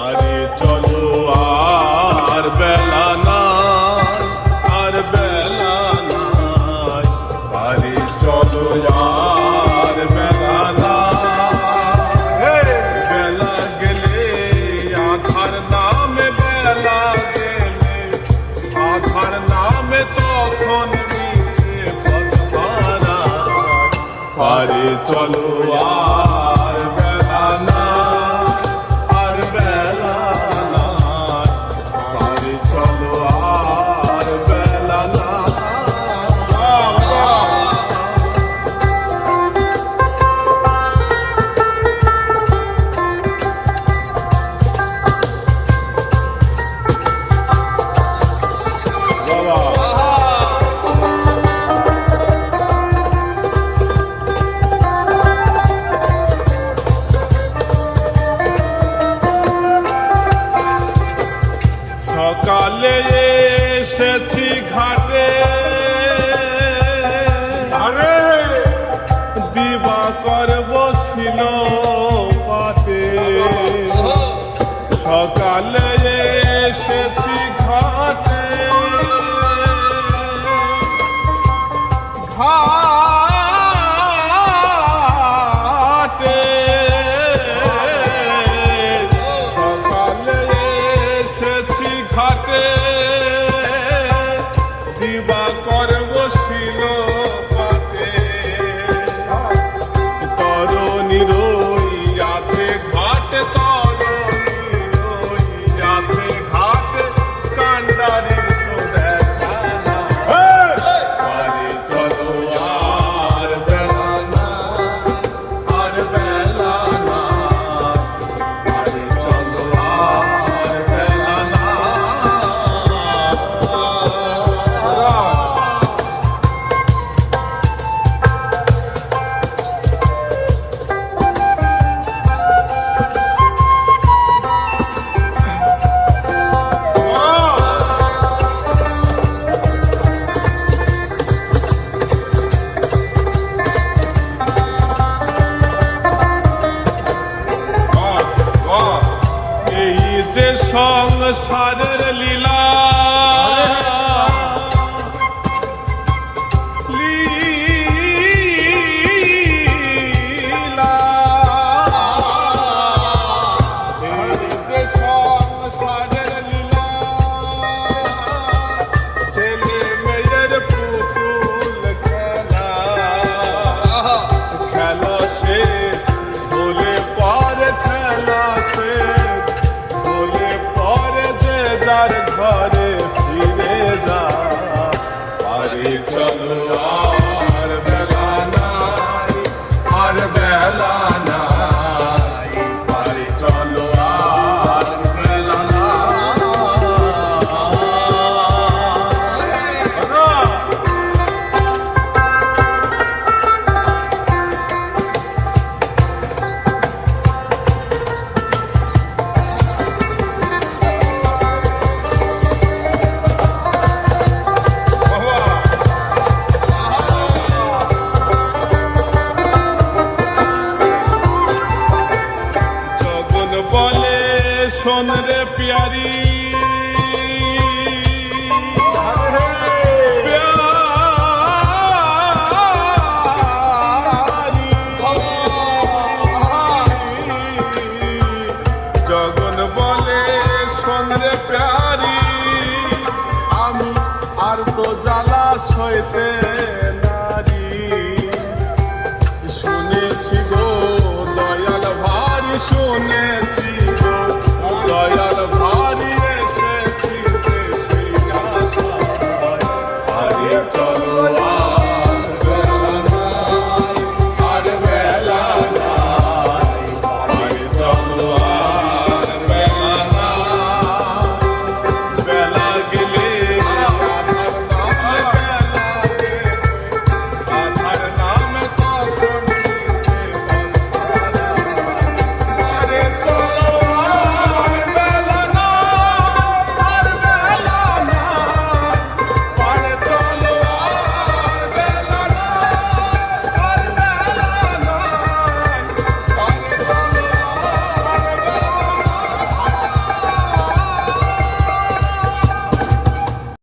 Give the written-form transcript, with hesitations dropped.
আরে চলো আর বেলা নাই, আর বেলা নাই, আরে চলো আর বেলা নাই। বেলা গেলে আধার নামে, বেলা গেলে আধার নামে, তখন মিছে পথহারা। আরে চলো আর বেলা নাই, আর বেলা নাই, আরে চলো আর বেলা নাই। সকালে এসেছি ঘাটে, আরে দিবাকর বসিল পাটে। সকালে এসেছি ঘাটে, ঘাটে সকালে এসেছি ঘাটে, দিবাকর বসিল পাটে। তরুণী রইয়াছে ঘাটে, তরুণী রইয়াছে ঘাটে, কান্ডারির তো দেখা নাই। আরে চলো আর বেলা নাই, আর বেলা নাই, আরে চলো আর বেলা নাই। এই যে সংসারের লীলা, লীলা, এই যে সংসারের লীলা, ছেলে মেয়ের পুতুল খেলা, খেলা শেষ হলে পরে, খেলা শেষ হলে পরে যে যার ঘরে ফিরে যা। আরে চলো আর বেলা নাই, আর বেলা নাই, আরে চলো আর বেলা নাই। জগন বলে শোন রে প্যারি, প্যারি। জগন বলে শোন রে প্যারি,